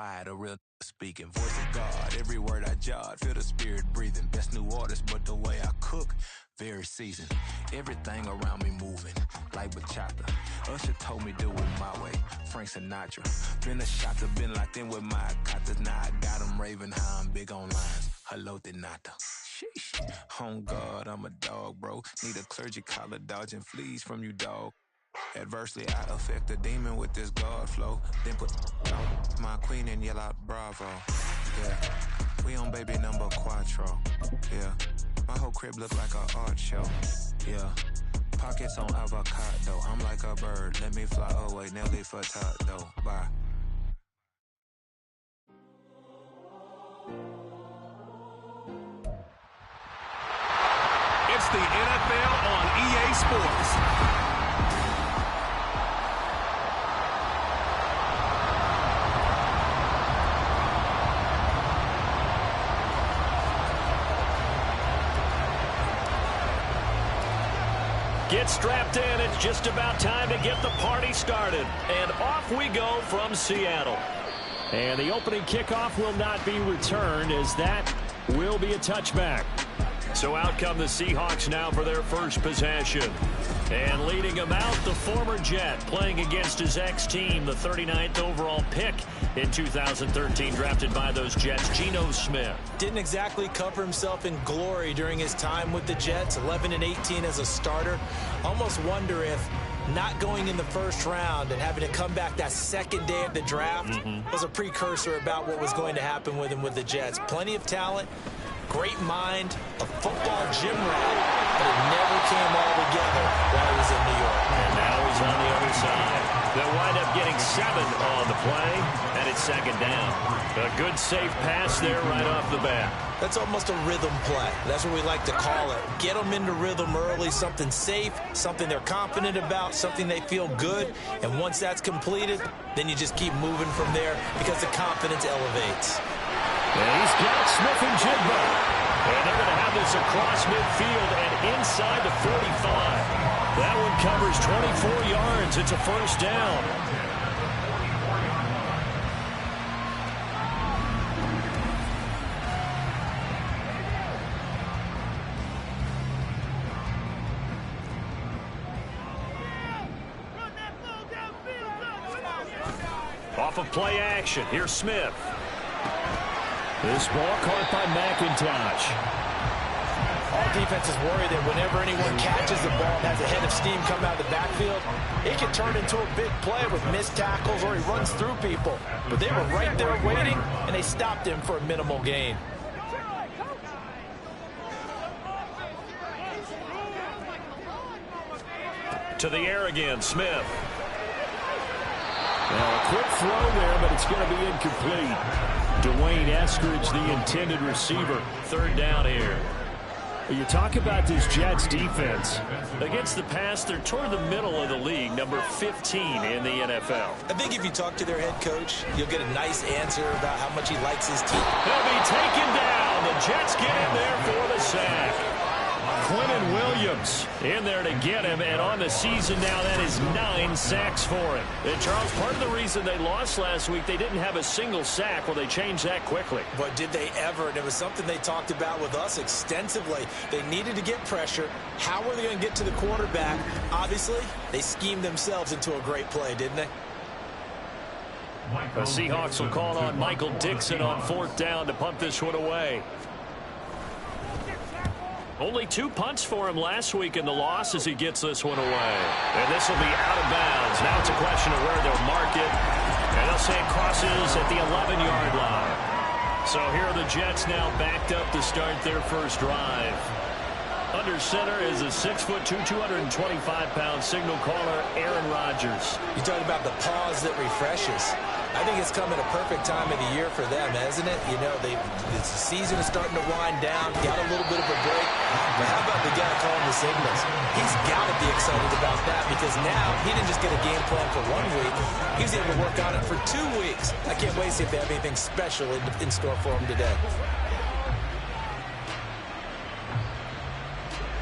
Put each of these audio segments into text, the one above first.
quiet, a real speaking. Voice of God, every word I jot, feel the spirit breathing. Best new artist, but the way I cook, very seasoned. Everything around me moving, like bachata. Usher told me do it my way, Frank Sinatra. Been a shotter, been locked in with my cotters. Now I got them raving how I'm big on lines. Hello, Denata. Sheesh. On God, I'm a dog, bro. Need a clergy collar, dodging fleas from you, dog. Adversely, I affect the demon with this God flow. Then put my queen in yell out bravo. Yeah, we on baby number quattro. Yeah, my whole crib look like a art show. Yeah, pockets on avocado. I'm like a bird, let me fly away. Nelly Furtado, bye. It's the NFL on EA Sports. Get strapped in. It's just about time to get the party started. And off we go from Seattle. And the opening kickoff will not be returned, as that will be a touchback. So out come the Seahawks now for their first possession. And leading them out, the former Jet, playing against his ex-team, the 39th overall pick in 2013, drafted by those Jets, Geno Smith. Didn't exactly cover himself in glory during his time with the Jets, 11-18 as a starter. Almost wonder if not going in the first round and having to come back that second day of the draft was a precursor about what was going to happen with him with the Jets. Plenty of talent, great mind, a football gym rat, but it never came all together while he was in New York. And now he's on the other side. They'll wind up getting 7 on the play, and it's second down. A good, safe pass there right off the bat. That's almost a rhythm play. That's what we like to call it. Get them into rhythm early, something safe, something they're confident about, something they feel good. And once that's completed, then you just keep moving from there because the confidence elevates. And he's got Smith and Jigba. And they're going to have this across midfield and inside the 45. That one covers 24 yards. It's a first down. Off of play action, here's Smith. This ball caught by McIntosh. All defenses worry that whenever anyone catches the ball and has a head of steam come out of the backfield, it can turn into a big play with missed tackles or he runs through people. But they were right there waiting, and they stopped him for a minimal gain. To the air again, Smith. Well, a quick throw there, but it's going to be incomplete. Dwayne Eskridge, the intended receiver. Third down here. You talk about this Jets defense. Against the pass, they're toward the middle of the league, number 15 in the NFL. I think if you talk to their head coach, you'll get a nice answer about how much he likes his team. He'll be taken down. The Jets get in there for the sack. Quentin Williams in there to get him, and on the season now, that is 9 sacks for him. And Charles, part of the reason they lost last week, they didn't have a single sack. Well, they changed that quickly. But did they ever? And it was something they talked about with us extensively. They needed to get pressure. How were they going to get to the quarterback? Obviously, they schemed themselves into a great play, didn't they? The Seahawks will call on Michael Dixon on 4th down to punt this one away. Only 2 punts for him last week in the loss as he gets this one away. And this will be out of bounds. Now it's a question of where they'll mark it. And they'll say it crosses at the 11-yard line. So here are the Jets now backed up to start their first drive. Under center is a 6'2", 225-pound signal caller, Aaron Rodgers. You talk about the pause that refreshes. I think it's coming a perfect time of the year for them, isn't it? You know, the season is starting to wind down, got a little bit of a break. But how about the guy calling the signals? He's got to be excited about that because now he didn't just get a game plan for 1 week. He was able to work on it for 2 weeks. I can't wait to see if they have anything special in store for him today.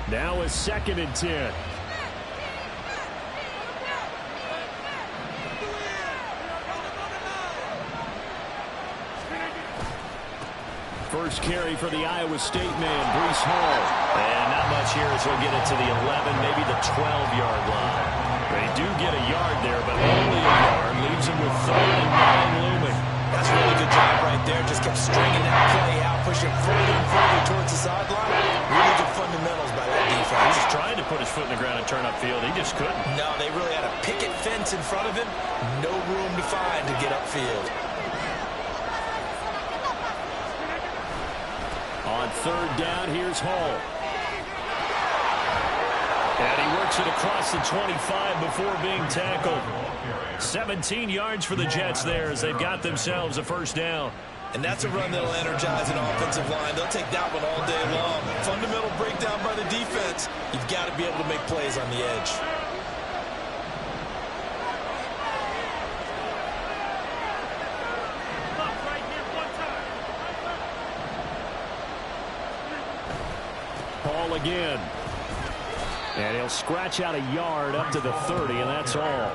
Now a 2nd and 10. first carry for the Iowa State man, Breece Hall. And not much here as he'll get it to the 11, maybe the 12-yard line. They do get a yard there, but only a yard. Leaves him with 3rd and 9 looming. That's a really good job right there. Just kept stringing that play out, pushing further and further towards the sideline. Really good fundamentals by that defense. He was trying to put his foot in the ground and turn upfield. He just couldn't. No, they really had a picket fence in front of him. No room to find to get upfield. On 3rd down, here's Hall. And he works it across the 25 before being tackled. 17 yards for the Jets there as they've got themselves a first down. And that's a run that'll energize an offensive line. They'll take that one all day long. Fundamental breakdown by the defense. You've got to be able to make plays on the edge. Hall again. And he'll scratch out a yard up to the 30, and that's all.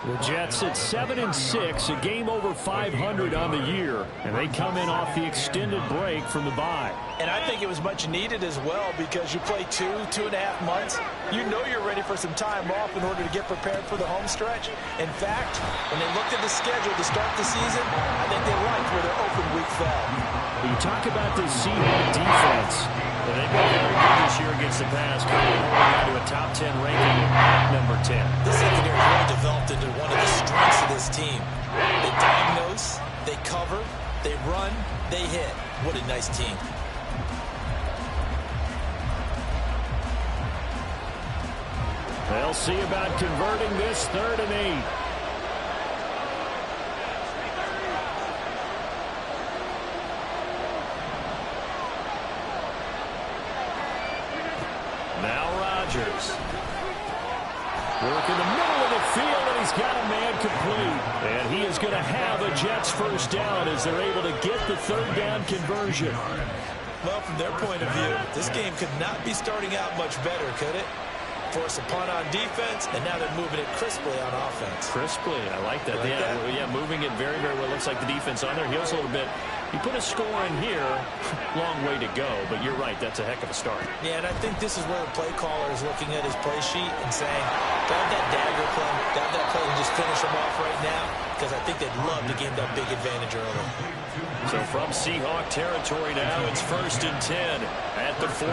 The Jets at 7-6, a game over 500 on the year, and they come in off the extended break from the bye. And I think it was much needed as well because you play 2.5 months. You know you're ready for some time off in order to get prepared for the home stretch. In fact, when they looked at the schedule to start the season, I think they liked where their open week fell. You talk about this Seahawks defense. They've been very good this year against the pass, holding on to a top 10 ranking at number 10. This secondary really developed into one of the strengths of this team. They diagnose, they cover, they run, they hit. What a nice team. They'll see about converting this 3rd and 8. Now Rodgers. Work in the middle of the field, and he's got a man complete. And he is going to have a Jets first down as they're able to get the 3rd down conversion. Well, from their point of view, this game could not be starting out much better, could it? Force a punt on defense, and now they're moving it crisply on offense. Crisply, I like that. Yeah, moving it very, very well. Looks like the defense on their heels a little bit. You put a score in here, long way to go, but you're right, that's a heck of a start. Yeah, and I think this is where the play caller is looking at his play sheet and saying, got that dagger play, got that play, and just finish them off right now, because I think they'd love to gain that big advantage early. So from Seahawk territory now, it's 1st and 10 at the 43.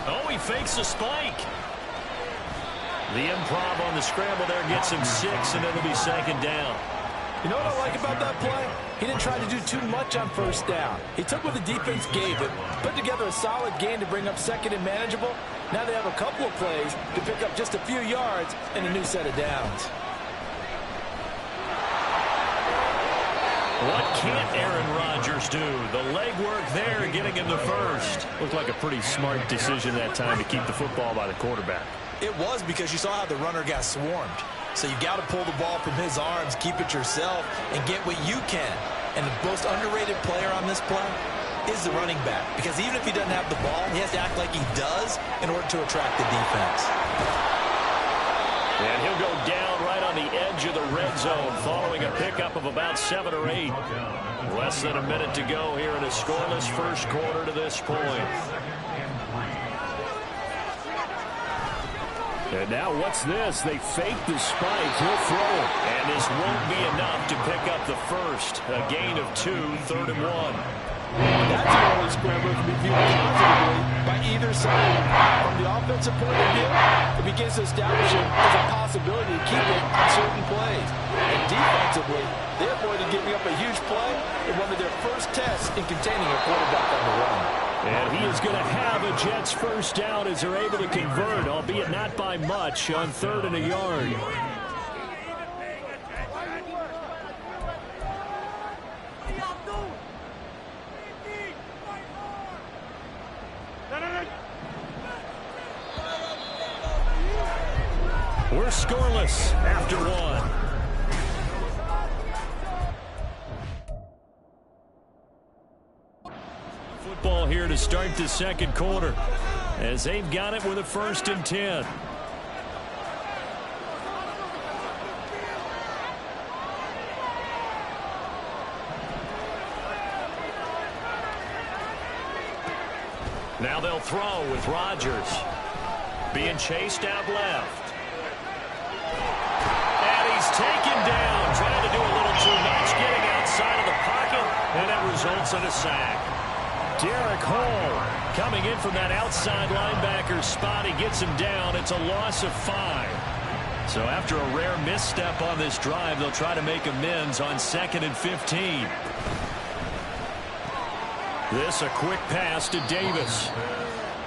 Oh, he fakes a spike. The improv on the scramble there gets him 6, and it'll be 2nd down. You know what I like about that play? He didn't try to do too much on 1st down. He took what the defense gave him, put together a solid gain to bring up 2nd and manageable. Now they have a couple of plays to pick up just a few yards and a new set of downs. What can't Aaron Rodgers do? The legwork there, getting him the first. Looked like a pretty smart decision that time to keep the football by the quarterback. It was, because you saw how the runner got swarmed. So you got to pull the ball from his arms, keep it yourself, and get what you can. And the most underrated player on this play is the running back. Because even if he doesn't have the ball, he has to act like he does in order to attract the defense. And he'll go down right on the edge of the red zone following a pickup of about 7 or 8. Less than a minute to go here in a scoreless first quarter to this point. And now what's this? They fake the spike. He'll throw it. And this won't be enough to pick up the first. A gain of 2, 3rd and 1. That's an early scramble can be viewed positively by either side. From the offensive point of view, it begins to establish it as a possibility to keep it on certain plays. And defensively, they avoided giving up a huge play in one of their first tests in containing a quarterback on the run. And he is going to have a Jets first down as they're able to convert, albeit not by much, on 3rd and a yard. We're scoreless after 1. Football here to start the second quarter as they've got it with a 1st and 10. Now they'll throw with Rodgers. Being chased out left. And he's taken down. Trying to do a little too much. Getting outside of the pocket. And that results in a sack. Derek Hall coming in from that outside linebacker spot. He gets him down. It's a loss of 5. So after a rare misstep on this drive, they'll try to make amends on 2nd and 15. This a quick pass to Davis.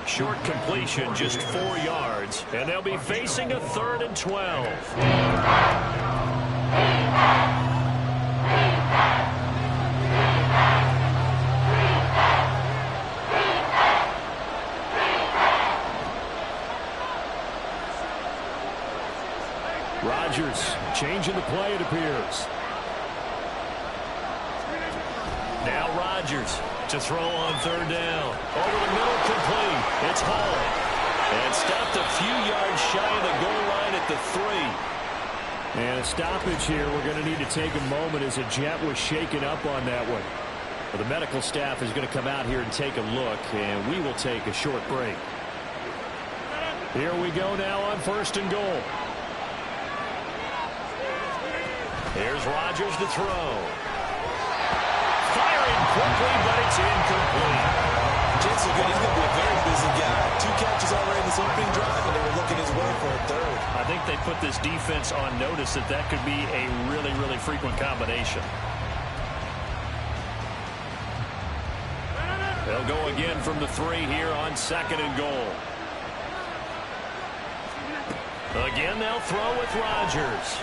Short completion, just 4 yards. And they'll be facing a 3rd and 12. Rodgers changing the play, it appears. Now Rodgers to throw on 3rd down. Over the middle, complete. It's Hall. And stopped a few yards shy of the goal line at the 3. And a stoppage here. We're going to need to take a moment as a jet was shaken up on that one. Well, the medical staff is going to come out here and take a look, and we will take a short break. Here we go now on 1st and goal. Here's Rodgers to throw. Firing quickly, but it's incomplete. Jensen, good. He's going to be a very busy guy. 2 catches already in this opening drive, and they were looking his way for a 3rd. I think they put this defense on notice that that could be a really, really frequent combination. They'll go again from the 3 here on 2nd and goal. Again, they'll throw with Rodgers.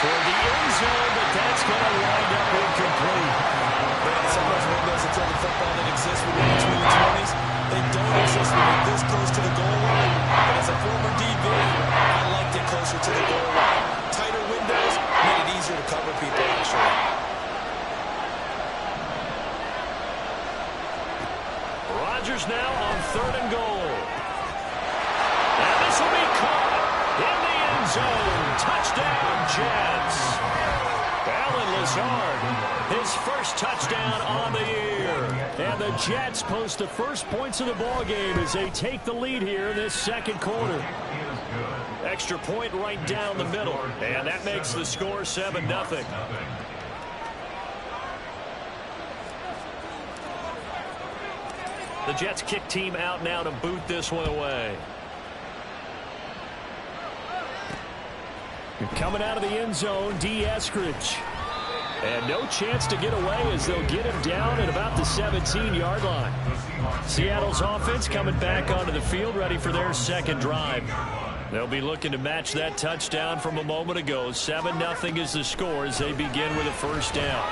Toward the end zone, but that's going to wind up incomplete. Man, some of those windows in the football that exist when you're between the 20s, they don't exist when you're this close to the goal line. But as a former DB, I liked it closer to the goal line. Tighter windows made it easier to cover people, actually. Rodgers now on 3rd and goal. And this will be caught in the end zone. Touchdown, Jets. Alan Lazard, his first touchdown on the year. And the Jets post the first points of the ball game as they take the lead here in this 2nd quarter. Extra point right down the middle. And that makes the score 7-0. The Jets kick team out now to boot this one away. Coming out of the end zone, D. Eskridge. And no chance to get away as they'll get him down at about the 17-yard line. Seattle's offense coming back onto the field, ready for their 2nd drive. They'll be looking to match that touchdown from a moment ago. 7-0 is the score as they begin with a 1st down.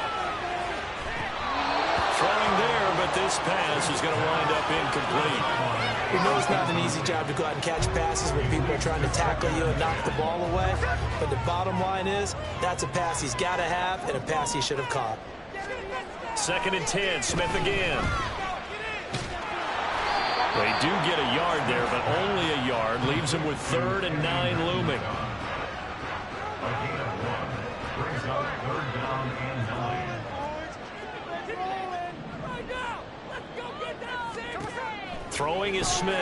Throwing there, but this pass is going to wind up incomplete. We know it's not an easy job to go out and catch passes when people are trying to tackle you and knock the ball away. But the bottom line is, that's a pass he's got to have and a pass he should have caught. 2nd and 10, Smith again. They do get a yard there, but only a yard. Leaves him with 3rd and 9 looming. Throwing is Smith.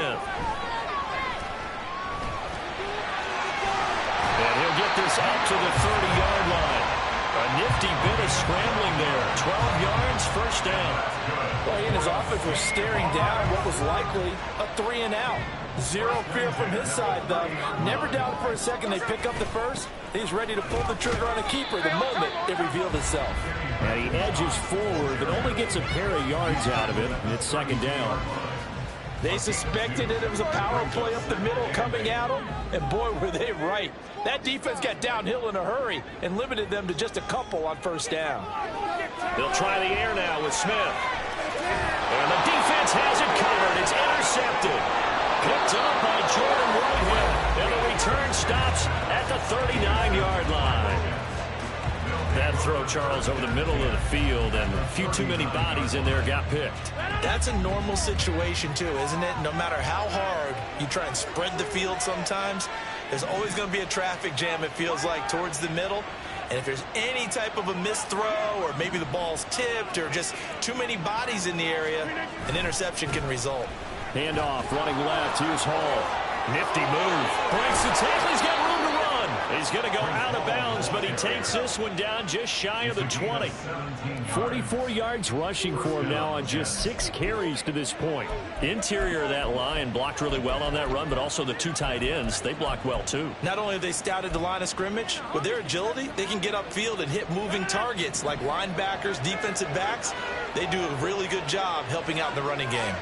And he'll get this up to the 30-yard line. A nifty bit of scrambling there. 12 yards, 1st down. Well, he and his offense were staring down what was likely a 3-and-out. Zero fear from his side, though. Never doubted for a second they pick up the 1st. He's ready to pull the trigger on a keeper the moment it revealed itself. And he edges forward, but only gets a pair of yards out of it. And it's 2nd down. They suspected that it was a power play up the middle coming at them, and boy, were they right. That defense got downhill in a hurry and limited them to just a couple on 1st down. They'll try the air now with Smith. And the defense has it covered. It's intercepted. Picked up by Jordan Whitehead. And the return stops at the 39-yard line. That throw, Charles, over the middle of the field, and a few too many bodies in there got picked. That's a normal situation, too, isn't it? No matter how hard you try and spread the field sometimes, there's always going to be a traffic jam, it feels like, towards the middle. And if there's any type of a missed throw or maybe the ball's tipped or just too many bodies in the area, an interception can result. Handoff, running left. Here's Hall. Nifty move. Breaks the tackle. He's got room to run. He's going to go out of bounds, but he takes this one down just shy of the 20. 44 yards rushing for him now on just 6 carries to this point. Interior of that line blocked really well on that run, but also the 2 tight ends, they blocked well too. Not only have they scouted the line of scrimmage, with their agility, they can get upfield and hit moving targets like linebackers, defensive backs. They do a really good job helping out in the running game.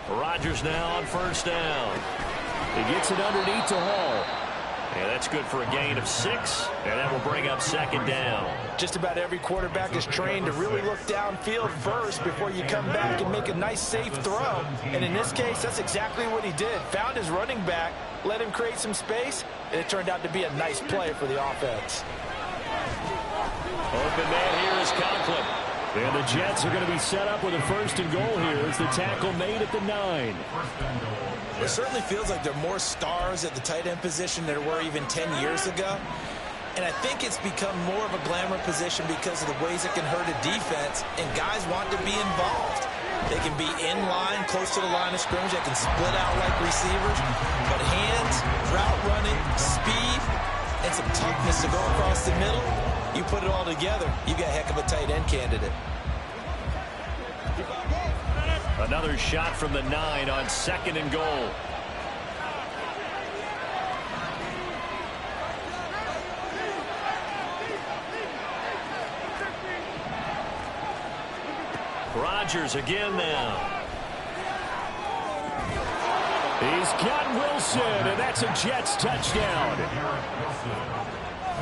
Rodgers now on first down. He gets it underneath to Hall. And that's good for a gain of 6, and that will bring up second down. Just about every quarterback is trained to really look downfield first before you come back and make a nice, safe throw. And in this case, that's exactly what he did. Found his running back, let him create some space, and it turned out to be a nice play for the offense. Open man here is Conklin. And the Jets are going to be set up with a 1st and goal here as the tackle made at the 9. It certainly feels like there are more stars at the tight end position than there were even 10 years ago. And I think it's become more of a glamour position because of the ways it can hurt a defense, and guys want to be involved. They can be in line, close to the line of scrimmage. They can split out like receivers. But hands, route running, speed, and some toughness to go across the middle, you put it all together, you got a heck of a tight end candidate. Another shot from the 9 on 2nd and goal. Rodgers again now. He's got Wilson, and that's a Jets touchdown.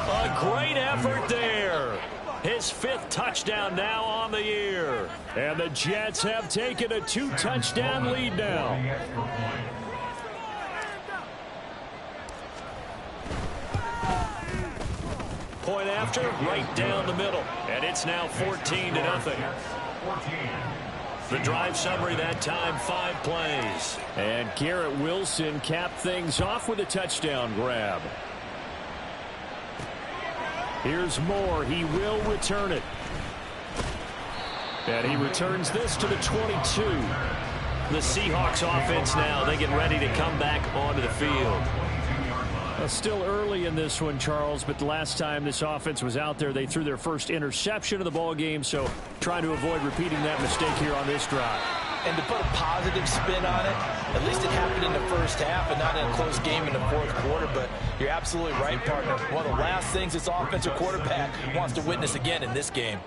A great effort there. His 5th touchdown now on the year. And the Jets have taken a 2-touchdown lead now. Point after, right down the middle. And it's now 14-0. The drive summary that time, 5 plays. And Garrett Wilson capped things off with a touchdown grab. Here's Moore. He will return it. And he returns this to the 22. The Seahawks offense now, they get ready to come back onto the field. Still early in this one, Charles, but the last time this offense was out there, they threw their first interception of the ball game, so trying to avoid repeating that mistake here on this drive. And to put a positive spin on it, at least it happened in the first half and not in a close game in the 4th quarter, but you're absolutely right, partner. One of the last things this offensive quarterback wants to witness again in this game.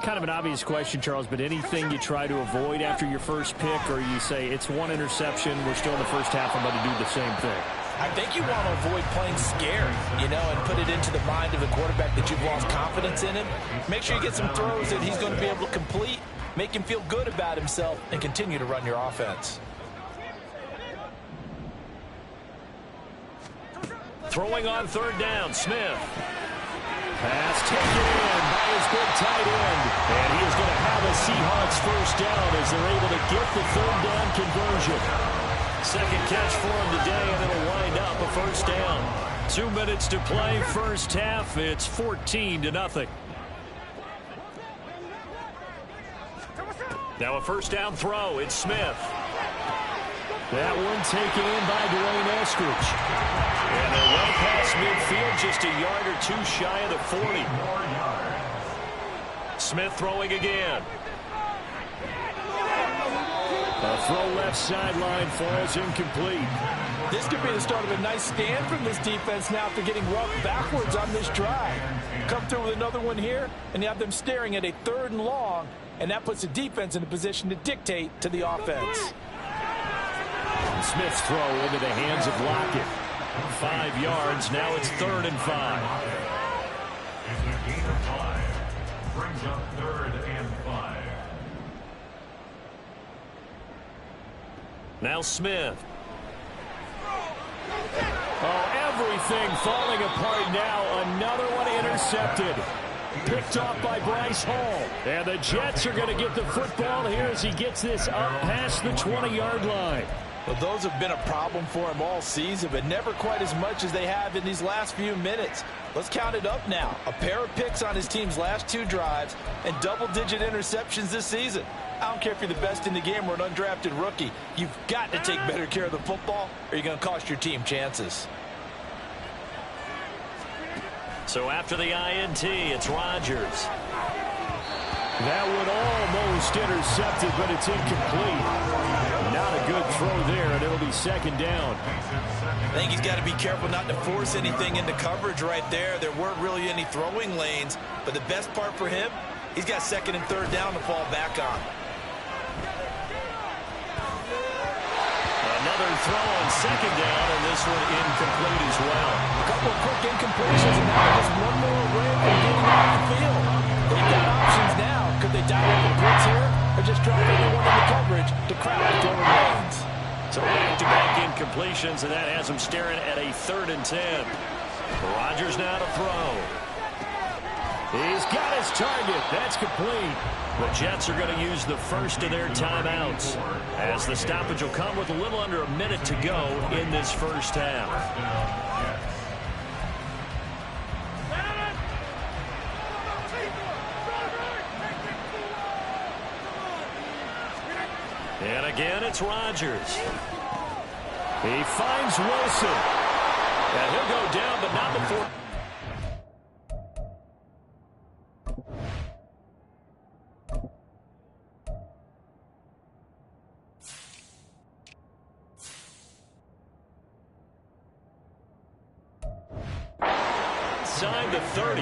Kind of an obvious question, Charles, but anything you try to avoid after your first pick, or you say it's 1 interception, we're still in the first half, I'm about to do the same thing? I think you want to avoid playing scared, and put it into the mind of the quarterback that you've lost confidence in him. Make sure you get some throws that he's going to be able to complete, make him feel good about himself, and continue to run your offense. Throwing on 3rd down, Smith. Pass taken in by his big tight end. And he is going to have a Seahawks 1st down as they're able to get the 3rd down conversion. 2nd catch for him today, and it'll wind up a 1st down. 2 minutes to play, first half. It's 14-0. Now a 1st down throw. It's Smith. That one taken in by Dwayne Eskridge. And they're well past midfield, just a yard or 2 shy of the 40. Smith throwing again. A throw left sideline falls incomplete. This could be the start of a nice stand from this defense now after getting roughed backwards on this drive. Come through with another one here, and you have them staring at a 3rd and long, and that puts the defense in a position to dictate to the offense. Smith's throw into the hands of Lockett. 5 yards, now it's 3rd and 5. It's a gain of 5. Brings up 3rd and 5. Now Smith. Oh, everything falling apart now. Another one intercepted. Picked off by Bryce Hall. And the Jets are going to get the football here as he gets this up past the 20-yard line. Well, those have been a problem for him all season, but never quite as much as they have in these last few minutes. Let's count it up now. A pair of picks on his team's last 2 drives and double-digit interceptions this season. I don't care if you're the best in the game or an undrafted rookie. You've got to take better care of the football or you're going to cost your team chances. So after the INT, it's Rodgers. That would almost intercept it, but it's incomplete. Not a good throw there, and it'll be second down. I think he's got to be careful not to force anything into coverage right there. There weren't really any throwing lanes, but the best part for him, he's got second and third down to fall back on. Another throw on second down, and this one incomplete as well. A couple of quick incompletions, and now just one more away from getting off the field. They've got options now. Could they dial up the blitz here, or just drop everyone in the coverage to crowd the throwing lanes? So back-to-back incompletions, and that has them staring at a 3rd and 10. Rodgers now to throw. He's got his target. That's complete. The Jets are going to use the first of their timeouts, as the stoppage will come with a little under a minute to go in this first half. And again, it's Rodgers. He finds Wilson. And he'll go down, but not before. Inside the 30.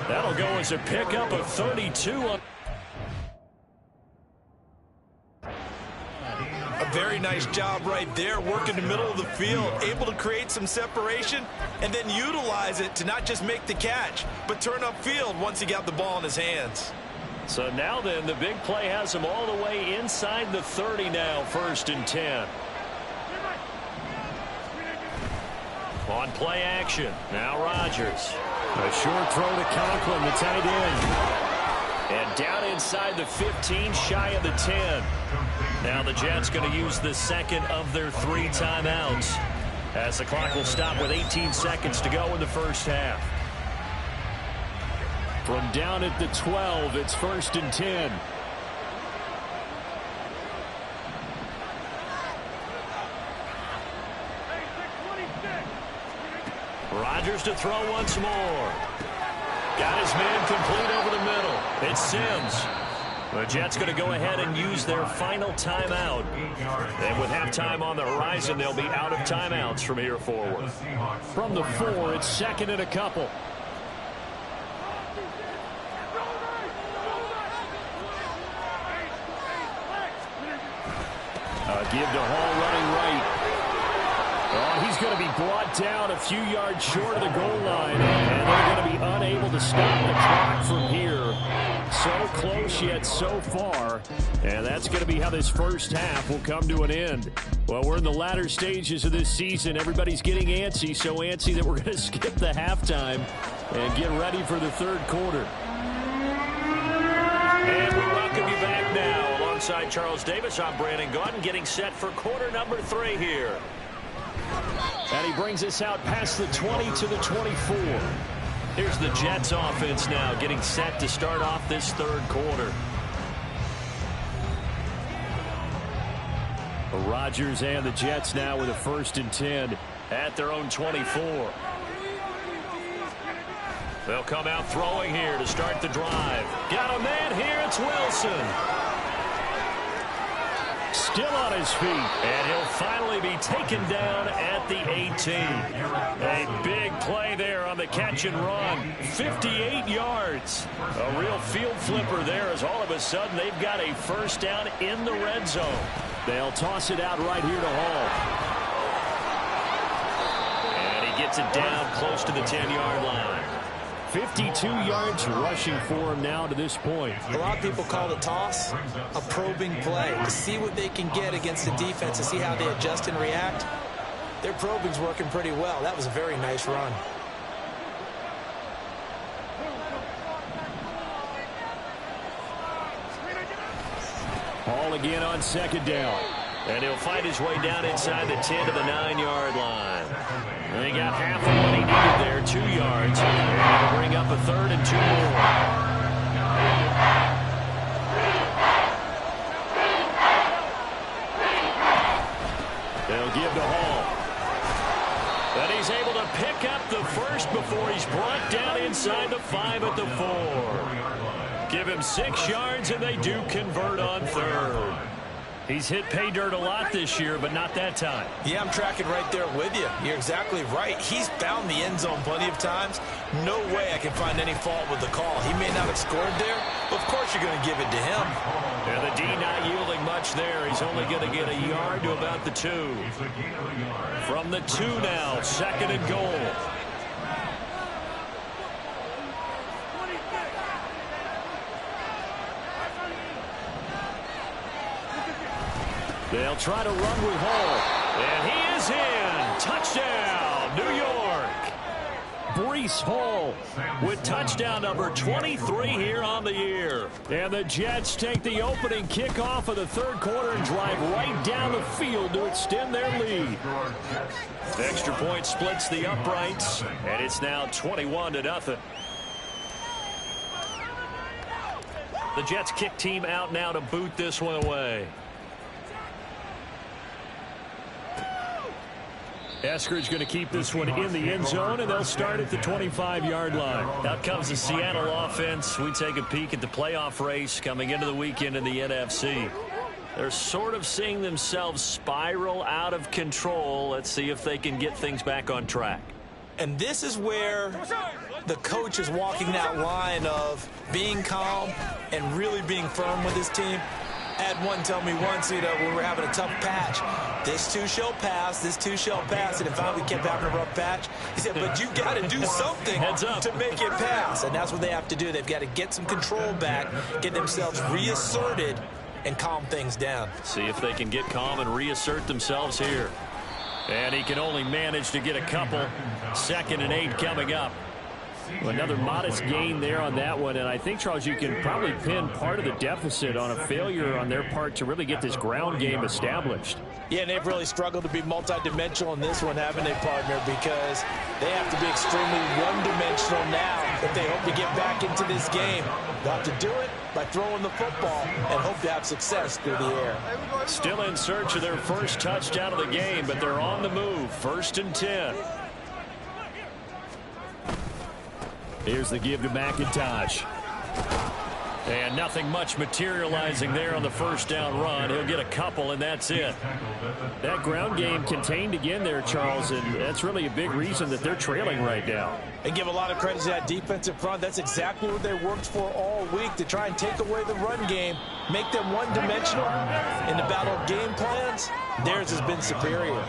That'll go as a pickup of 32 on. A very nice job right there, working the middle of the field, able to create some separation and then utilize it to not just make the catch, but turn upfield once he got the ball in his hands. So now then, the big play has him all the way inside the 30 now, 1st and 10. On play action, now Rodgers. A short throw to Conklin, the tight end. And down inside the 15, shy of the 10. Now the Jets going to use the second of their 3 timeouts, as the clock will stop with 18 seconds to go in the first half. From down at the 12, it's 1st and 10. Rodgers to throw once more. Got his man complete over the middle. It's Sims. The Jets going to go ahead and use their final timeout. And with halftime on the horizon, they'll be out of timeouts from here forward. From the 4, it's 2nd and a couple. Give to Hall running right. Oh, he's going to be brought down a few yards short of the goal line, and they're going to be unable to stop the clock from here. So close yet so far, and that's going to be how this first half will come to an end. Well, we're in the latter stages of this season. Everybody's getting antsy, so antsy that we're going to skip the halftime and get ready for the 3rd quarter. And we welcome you back now. Alongside Charles Davis, I'm Brandon Gaudin, getting set for quarter number 3 here. And he brings us out past the 20 to the 24. Here's the Jets offense now getting set to start off this 3rd quarter. Rodgers and the Jets now with a 1st and 10 at their own 24. They'll come out throwing here to start the drive. Got a man here, it's Wilson. Still on his feet, and he'll finally be taken down at the 18. A big play there on the catch and run. 58 yards. A real field flipper there, as all of a sudden they've got a 1st down in the red zone. They'll toss it out right here to Hall. And he gets it down close to the 10-yard line. 52 yards rushing for him now to this point. A lot of people call the toss a probing play, to see what they can get against the defense, to see how they adjust and react. Their probing's working pretty well. That was a very nice run. All again on second down. And he'll fight his way down inside the 10 to the 9-yard line. And he got half of what he needed there, 2 yards. And it'll bring up a 3rd and 2 more. They'll give to Hall. And he's able to pick up the first before he's brought down inside the 5 at the 4. Give him 6 yards, and they do convert on 3rd. He's hit pay dirt a lot this year, but not that time. Yeah, I'm tracking right there with you. You're exactly right. He's found the end zone plenty of times. No way I can find any fault with the call. He may not have scored there, but of course you're going to give it to him. And the D not yielding much there. He's only going to get a yard to about the 2. From the 2 now, 2nd and goal. They'll try to run with Hall. And he is in. Touchdown, New York. Breece Hall with touchdown number 23 here on the year. And the Jets take the opening kickoff of the 3rd quarter and drive right down the field to extend their lead. The extra point splits the uprights, and it's now 21-0. The Jets kick team out now to boot this one away. Eskridge going to keep this one in the end zone, and they'll start at the 25-yard line. Out comes the Seattle offense. We take a peek at the playoff race coming into the weekend in the NFC. They're sort of seeing themselves spiral out of control. Let's see if they can get things back on track. And this is where the coach is walking that line of being calm and really being firm with his team. I had one tell me once, when we were having a tough patch, this too shall pass, this too shall pass, and finally we kept having a rough patch. He said, but you got to do something to make it pass, and that's what they have to do. They've got to get some control back, get themselves reasserted, and calm things down. See if they can get calm and reassert themselves here. And he can only manage to get a couple. 2nd and 8 coming up. Another modest gain there on that one, and I think, Charles, you can probably pin part of the deficit on a failure on their part to really get this ground game established. Yeah, and they've really struggled to be multidimensional in this one, haven't they, partner? Because they have to be extremely one-dimensional now if they hope to get back into this game. They'll have to do it by throwing the football and hope to have success through the air. Still in search of their first touchdown of the game, but they're on the move. 1st and 10. Here's the give to McIntosh. And nothing much materializing there on the 1st down run. He'll get a couple, and that's it. That ground game contained again there, Charles, and that's really a big reason that they're trailing right now. And give a lot of credit to that defensive front. That's exactly what they worked for all week, to try and take away the run game, make them one-dimensional. In the battle of game plans, theirs has been superior.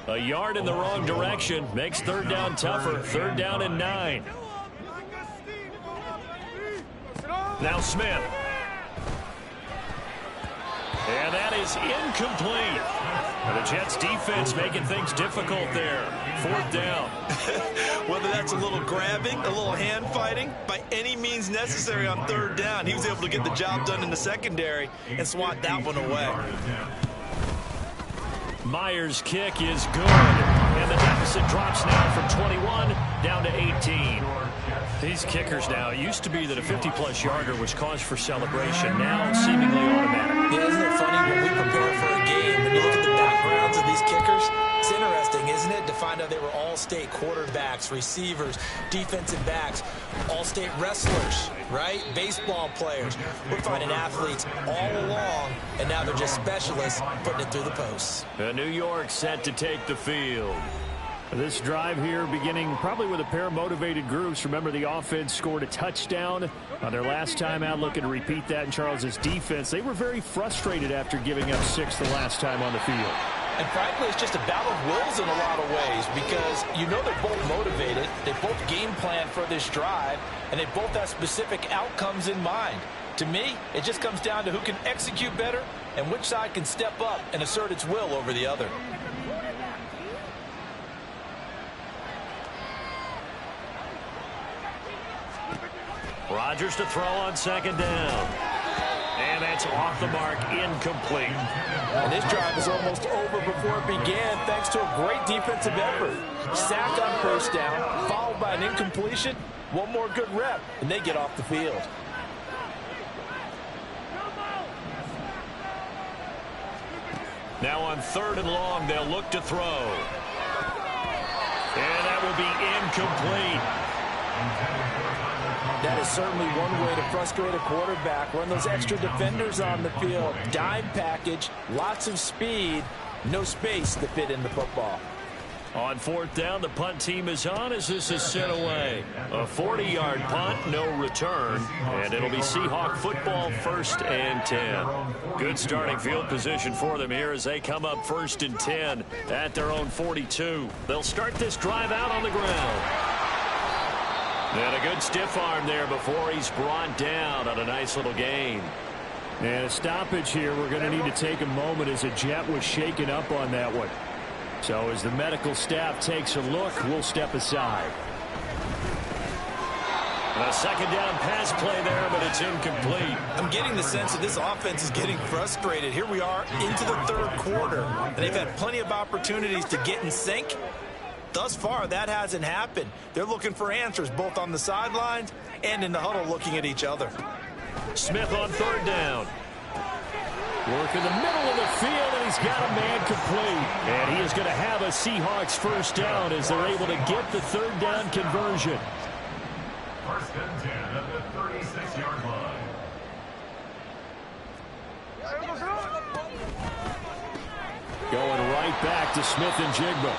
A yard in the wrong direction makes 3rd down tougher. 3rd down and 9. Now Smith. And that is incomplete. And the Jets defense making things difficult there. 4th down. Whether that's a little grabbing, a little hand fighting, by any means necessary on 3rd down, he was able to get the job done in the secondary and swat that one away. Myers' kick is good. And the deficit drops now from 21 down to 18. These kickers now, it used to be that a 50-plus yarder was cause for celebration. Now seemingly automatic. Yeah, isn't it funny when we prepare for a game, when you look at the backgrounds of these kickers, it's interesting, isn't it, to find out they were all-state quarterbacks, receivers, defensive backs, all-state wrestlers, right? Baseball players. We're finding athletes all along, and now they're just specialists putting it through the posts. New York set to take the field. This drive here beginning probably with a pair of motivated groups. Remember, the offense scored a touchdown on their last time out. Looking to repeat that in Charles's defense. They were very frustrated after giving up 6 the last time on the field. And frankly, it's just a battle of wills in a lot of ways, because you know they're both motivated. They both game plan for this drive, and they both have specific outcomes in mind. To me, it just comes down to who can execute better and which side can step up and assert its will over the other. Rodgers to throw on 2nd down. And that's off the mark, incomplete. And this drive is almost over before it began thanks to a great defensive effort. Sack on first down, followed by an incompletion. One more good rep, and they get off the field. Now on 3rd and long, they'll look to throw. And that will be incomplete. That is certainly one way to frustrate a quarterback. Run those extra defenders on the field. Dime package, lots of speed, no space to fit in the football. On 4th down, the punt team is on as this is sent away. A 40-yard punt, no return, and it'll be Seahawk football 1st and 10. Good starting field position for them here as they come up 1st and 10 at their own 42. They'll start this drive out on the ground. And a good stiff arm there before he's brought down on a nice little gain. And a stoppage here. We're going to need to take a moment as a jet was shaken up on that one. So as the medical staff takes a look, we'll step aside. A 2nd down pass play there, but it's incomplete. I'm getting the sense that this offense is getting frustrated. Here we are into the 3rd quarter, and they've had plenty of opportunities to get in sync. Thus far, that hasn't happened. They're looking for answers both on the sidelines and in the huddle looking at each other. Smith on 3rd down. Work in the middle of the field, and he's got a man complete. And he is going to have a Seahawks 1st down as they're able to get the 3rd down conversion. 1st and 10 at the 36-yard line. Going right back to Smith and Jigba.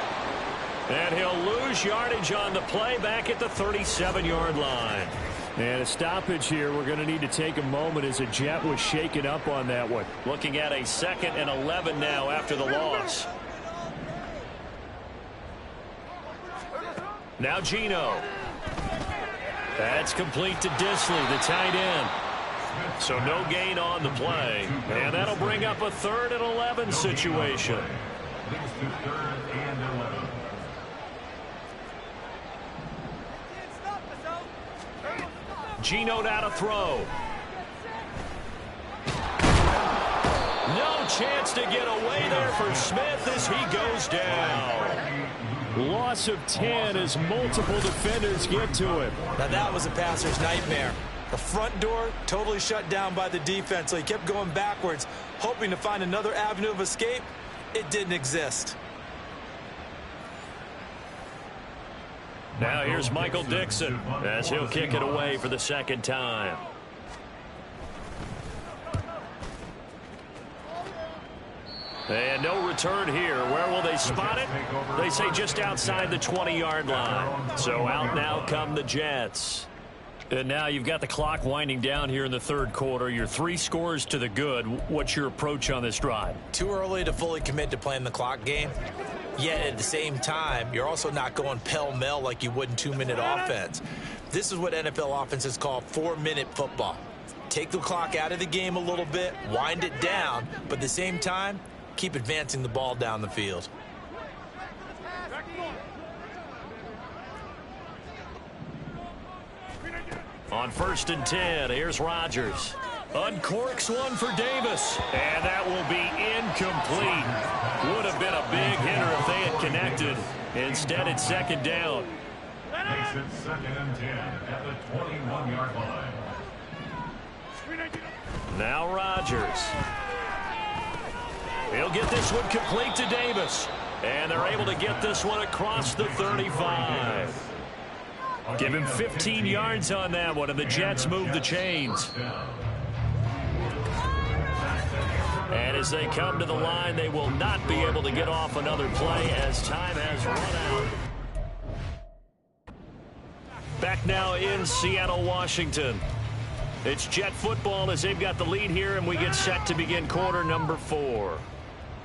And he'll lose yardage on the play back at the 37-yard line. And a stoppage here. We're going to need to take a moment as a jet was shaken up on that one. Looking at a 2nd and 11 now after the loss. Now Geno. That's complete to Disley, the tight end. So no gain on the play. And that'll bring up a 3rd and 11 situation. Leads to 3rd and 11. Geno now to throw. No chance to get away there for Smith as he goes down. Loss of 10 as multiple defenders get to him. Now that was a passer's nightmare. The front door totally shut down by the defense, so he kept going backwards, hoping to find another avenue of escape. It didn't exist. Now here's Michael Dixon as he'll kick it away for the 2nd time. And no return here. Where will they spot it? They say just outside the 20-yard line. So out now come the Jets. And now you've got the clock winding down here in the 3rd quarter. You're 3 scores to the good. What's your approach on this drive? Too early to fully commit to playing the clock game. Yet at the same time, you're also not going pell-mell like you would in 2-minute offense. This is what NFL offenses call 4-minute football. Take the clock out of the game a little bit, wind it down, but at the same time, keep advancing the ball down the field. On 1st and 10, here's Rodgers. Uncorks one for Davis. And that will be incomplete. Would have been a big hitter if they had connected. Instead, it's 2nd down. Makes it 2nd and 10 at the 21-yard line. Now Rodgers. He'll get this one complete to Davis. And they're able to get this one across the 35. Give him 15 yards on that one, and the Jets move the chains. And as they come to the line, they will not be able to get off another play as time has run out. Back now in Seattle, Washington. It's Jet football as they've got the lead here, and we get set to begin quarter number 4.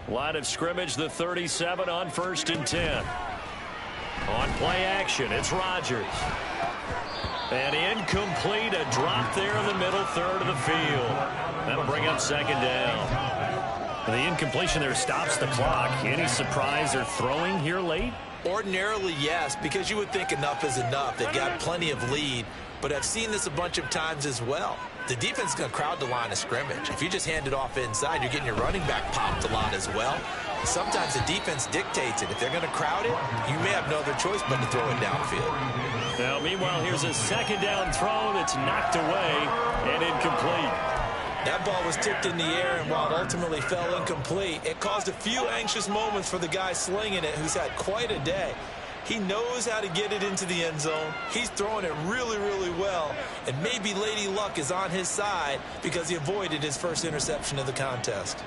Line of scrimmage, the 37 on 1st and 10. On play action, it's Rodgers. And incomplete, a drop there in the middle 3rd of the field. That'll bring up 2nd down. The incompletion there stops the clock. Any surprise they're throwing here late? Ordinarily, yes, because you would think enough is enough. They've got plenty of lead. but I've seen this a bunch of times as well. The defense is going to crowd the line of scrimmage. If you just hand it off inside, you're getting your running back popped a lot as well. Sometimes the defense dictates it. If they're going to crowd it, you may have no other choice but to throw it downfield. Now, meanwhile, here's a second down throw that's knocked away and incomplete. That ball was tipped in the air, and while it ultimately fell incomplete, it caused a few anxious moments for the guy slinging it, who's had quite a day. He knows how to get it into the end zone. He's throwing it really, really well. And maybe Lady Luck is on his side because he avoided his first interception of the contest.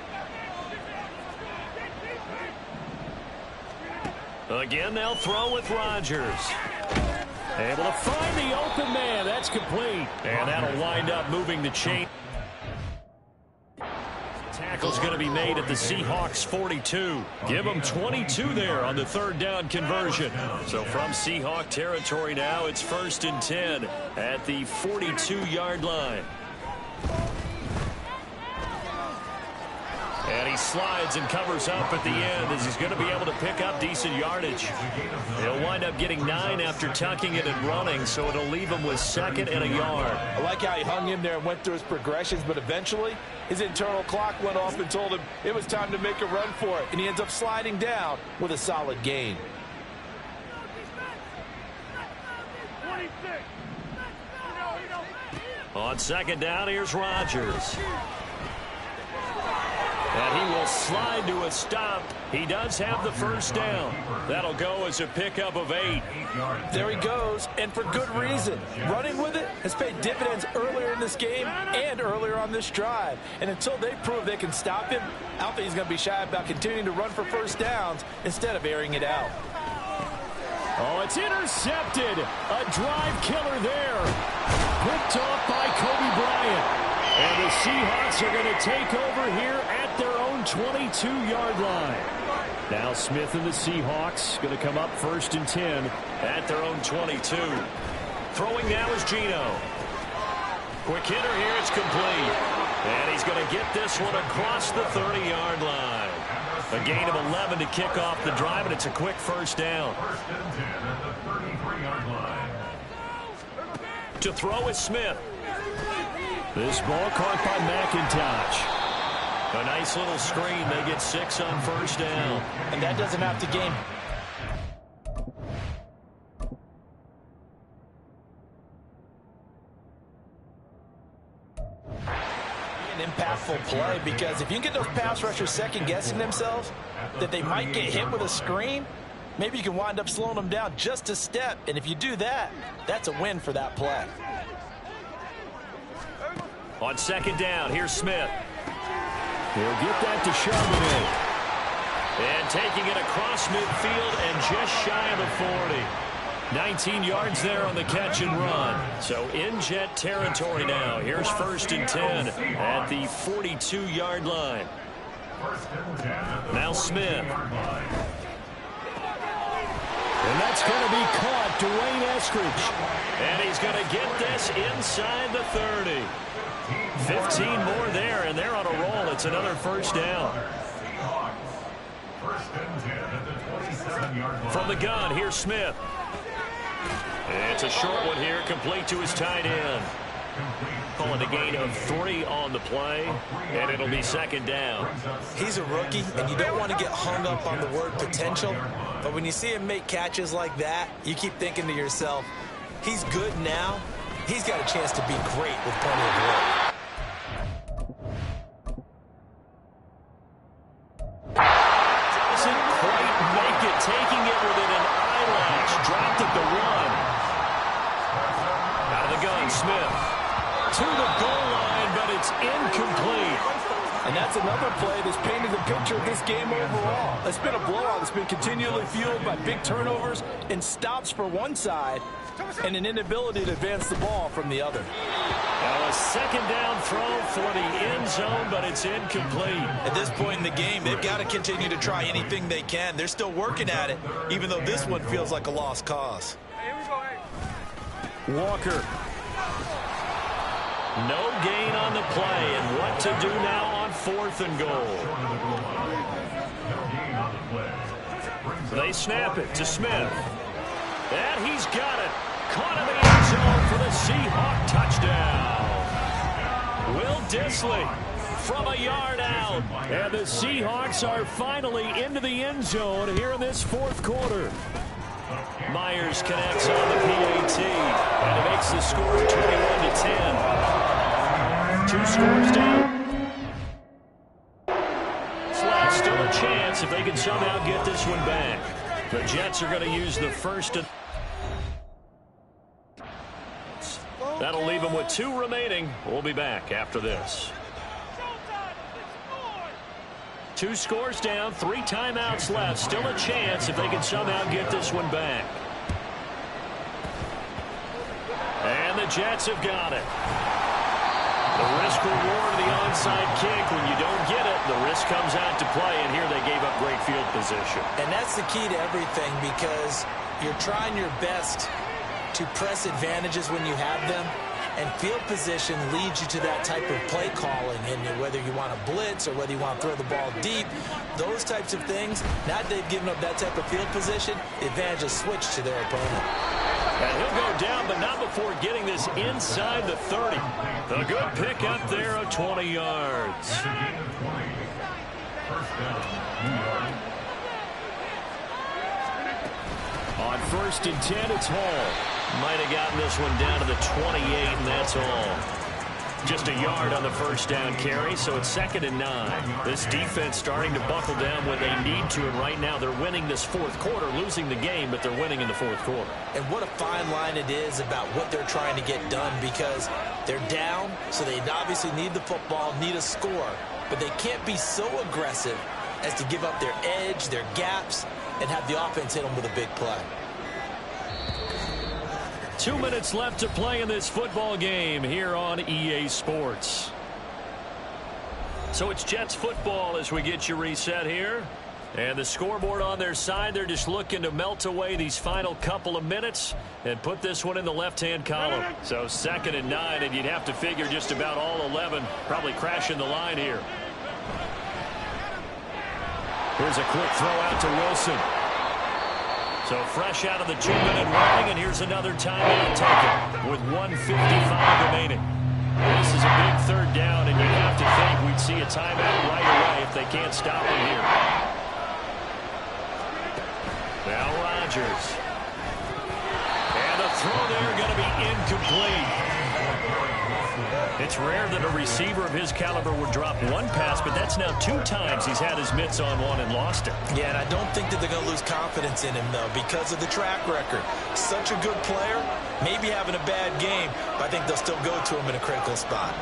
Again, they'll throw with Rodgers. Able to find the open man. That's complete. And that'll wind up moving the chain. Tackle's going to be made at the Seahawks 42. Give them 22 there on the third down conversion. So from Seahawk territory now, it's 1st and 10 at the 42-yard line. And he slides and covers up at the end as he's going to be able to pick up decent yardage. He'll wind up getting 9 after tucking it and running, so it'll leave him with 2nd and a yard. I like how he hung in there and went through his progressions, but eventually his internal clock went off and told him it was time to make a run for it, and he ends up sliding down with a solid gain. On 2nd down, here's Rodgers. And he will slide to a stop. He does have the first down. That'll go as a pickup of 8. There he goes, and for good reason. Running with it has paid dividends earlier in this game and earlier on this drive. And until they prove they can stop him, I don't think he's going to be shy about continuing to run for first downs instead of airing it out. Oh, it's intercepted. A drive killer there. Picked off by Kobe Bryant. And the Seahawks are going to take over here at their own 22-yard line. Now Smith and the Seahawks going to come up 1st and 10 at their own 22. Throwing now is Geno. Quick hitter here, it's complete. And he's going to get this one across the 30-yard line. A gain of 11 to kick off the drive, and it's a quick first down. 1st and 10 at the 33-yard line. To throw is Smith. This ball caught by McIntosh. A nice little screen. They get 6 on first down. And that doesn't have to gain. An impactful play, because if you can get those pass rushers second-guessing themselves that they might get hit with a screen, maybe you can wind up slowing them down just a step. And if you do that, that's a win for that play. On 2nd down, here's Smith. He'll get that to Charbonnet. And taking it across midfield and just shy of the 40. 19 yards there on the catch and run. So in Jet territory now. Here's 1st and 10 at the 42-yard line. Now Smith. And that's going to be caught, Dwayne Eskridge. And he's going to get this inside the 30. 15 more there, and they're on a roll. It's another first down. From the gun, here's Smith. It's a short one here, complete to his tight end. Calling a gain of 3 on the play, and it'll be 2nd down. He's a rookie, and you don't want to get hung up on the word potential. But when you see him make catches like that, you keep thinking to yourself, he's good now. He's got a chance to be great with plenty of work. Doesn't quite make it, taking it within an eyelash. Dropped at the 1. Out of the gun, Smith. To the goal line, but it's incomplete. And that's another play that's painted the picture of this game overall. It's been a blowout that's been continually fueled by big turnovers and stops for one side and an inability to advance the ball from the other. Now a 2nd down throw for the end zone, but it's incomplete. At this point in the game, they've got to continue to try anything they can. They're still working at it, even though this one feels like a lost cause. Walker. No gain on the play, and what to do now on 4th and goal. They snap it to Smith. And he's got it. caught in the end zone for the Seahawk touchdown. Will Dissly from a yard out. And the Seahawks are finally into the end zone here in this fourth quarter. Myers connects on the PAT, and it makes the score 21-10. 2 scores down. Still a chance if they can somehow get this one back. The Jets are going to use the first. That'll leave them with 2 remaining. We'll be back after this. 2 scores down, 3 timeouts left. Still a chance if they can somehow get this one back. And the Jets have got it. The risk-reward of the onside kick, when you don't get it, the risk comes out to play, and here they gave up great field position. And that's the key to everything, because you're trying your best to press advantages when you have them, and field position leads you to that type of play calling. And whether you want to blitz or whether you want to throw the ball deep, those types of things, now that they've given up that type of field position, the advantage is switched to their opponent. And he'll go down, but not before getting this inside the 30. The good pick up there of 20 yards. On 1st and 10, it's Hall. Might have gotten this one down to the 28, and that's all. Just a yard on the first down carry, so it's 2nd and 9. This defense starting to buckle down when they need to, and right now they're winning this fourth quarter, losing the game, but they're winning in the fourth quarter. And what a fine line it is about what they're trying to get done, because they're down, so they obviously need the football, need a score, but they can't be so aggressive as to give up their edge, their gaps, and have the offense hit them with a big play. 2 minutes left to play in this football game here on EA Sports. So it's Jets football as we get you reset here. And the scoreboard on their side, they're just looking to melt away these final couple of minutes and put this one in the left-hand column. So 2nd and 9, and you'd have to figure just about all 11 probably crashing the line here. Here's a quick throw out to Wilson. So fresh out of the 2-minute warning, and here's another timeout taken with 1:55 remaining. This is a big 3rd down, and you have to think we'd see a timeout right away if they can't stop him here. Now Rodgers. And the throw there going to be incomplete. It's rare that a receiver of his caliber would drop one pass, but that's now 2 times he's had his mitts on one and lost it. Yeah, and I don't think that they're going to lose confidence in him, though, because of the track record. Such a good player, maybe having a bad game, but I think they'll still go to him in a critical spot.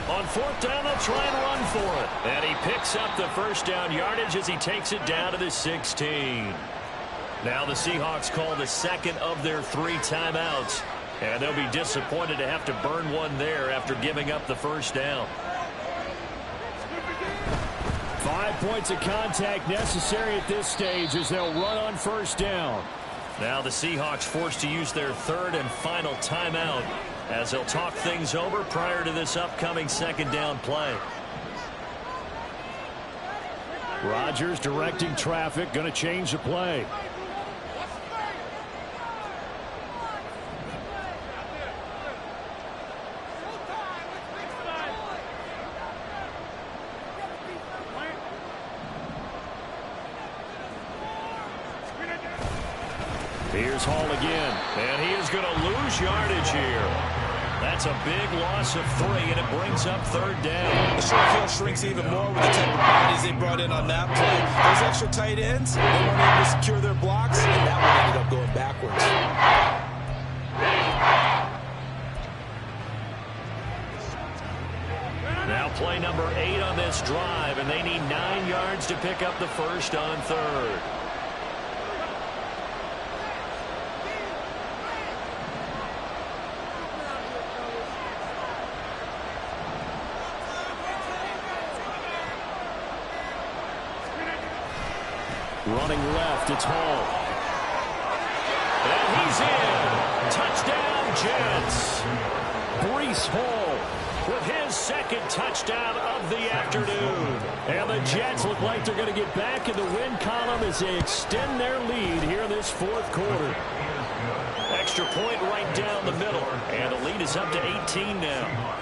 On 4th down, they'll try and run for it. And he picks up the first down yardage as he takes it down to the 16. Now the Seahawks call the 2nd of their 3 timeouts. And they'll be disappointed to have to burn one there after giving up the first down. 5 points of contact necessary at this stage as they'll run on 1st down. Now the Seahawks forced to use their 3rd and final timeout as they'll talk things over prior to this upcoming 2nd down play. Rodgers directing traffic, going to change the play. Here's Hall again, and he is going to lose yardage here. That's a big loss of 3, and it brings up 3rd down. The short field shrinks even more with the type of bodies they brought in on that play. Those extra tight ends, they weren't able to secure their blocks, and that one ended up going backwards. Now play number 8 on this drive, and they need 9 yards to pick up the first on 3rd. Running left, it's Hall. And he's in. Touchdown, Jets. Breece Hall with his 2nd touchdown of the afternoon. And the Jets looking look like they're going to get back in the win column as they extend their lead here in this fourth quarter. Extra point right down the middle, and the lead is up to 18 now.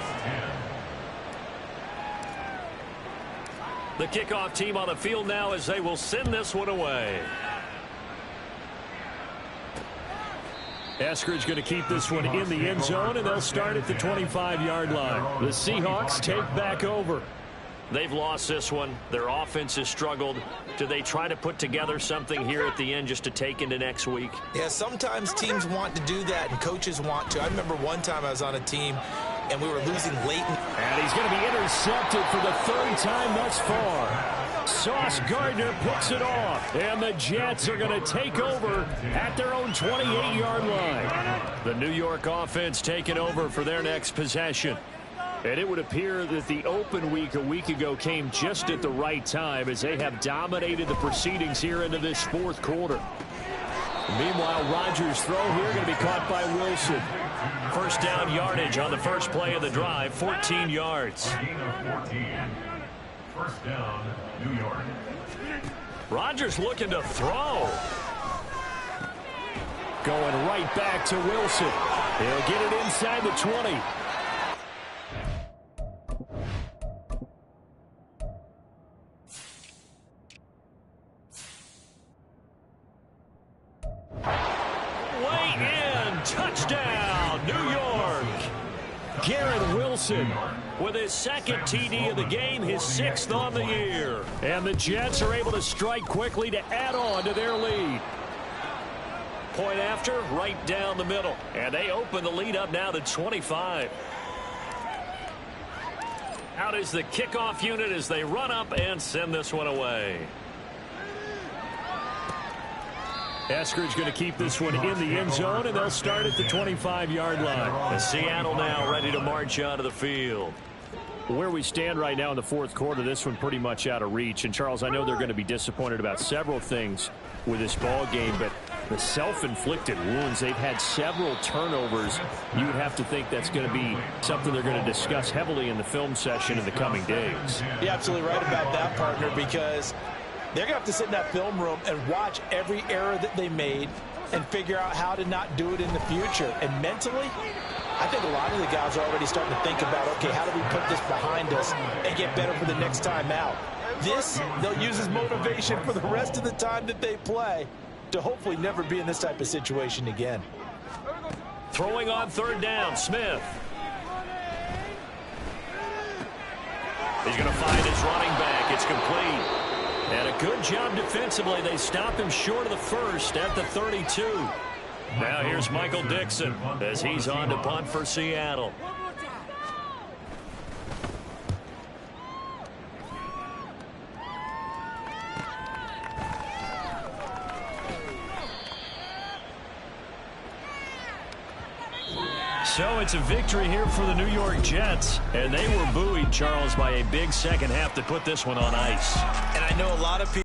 The kickoff team on the field now as they will send this one away. Eskridge going to keep this one in the end zone, and they'll start at the 25-yard line. The Seahawks take back over. They've lost this one. Their offense has struggled. Do they try to put together something here at the end just to take into next week? Yeah, sometimes teams want to do that, and coaches want to. I remember one time I was on a team, and we were losing late. And he's going to be intercepted for the third time thus far. Sauce Gardner picks it off, and the Jets are going to take over at their own 28-yard line. The New York offense taking over for their next possession. And it would appear that the open week a week ago came just at the right time as they have dominated the proceedings here into this fourth quarter. Meanwhile, Rodgers' throw here going to be caught by Wilson. First down yardage on the first play of the drive, 14 yards. First down, New York. Rodgers looking to throw. Going right back to Wilson. He'll get it inside the 20. Way in. Touchdown, New York. Garrett Wilson with his second TD of the game, his 6th on the year. And the Jets are able to strike quickly to add on to their lead. Point after, right down the middle. And they open the lead up now to 25. Out is the kickoff unit as they run up and send this one away. Eskridge going to keep this one in the end zone, and they'll start at the 25-yard line. And Seattle now ready to march onto the field. Where we stand right now in the fourth quarter, this one pretty much out of reach. And, Charles, I know they're going to be disappointed about several things with this ball game, but the self-inflicted wounds, they've had several turnovers. You would have to think that's going to be something they're going to discuss heavily in the film session in the coming days. You're absolutely right about that, partner, because they're going to have to sit in that film room and watch every error that they made and figure out how to not do it in the future. And mentally, I think a lot of the guys are already starting to think about, okay, how do we put this behind us and get better for the next time out? This, they'll use as motivation for the rest of the time that they play to hopefully never be in this type of situation again. Throwing on third down, Smith. He's going to find his running back. It's complete. And a good job defensively. They stop him short of the first at the 32. Now here's Michael Dixon as he's on to punt for Seattle. So it's a victory here for the New York Jets. And they were buoyed, Charles, by a big second half to put this one on ice. And I know a lot of people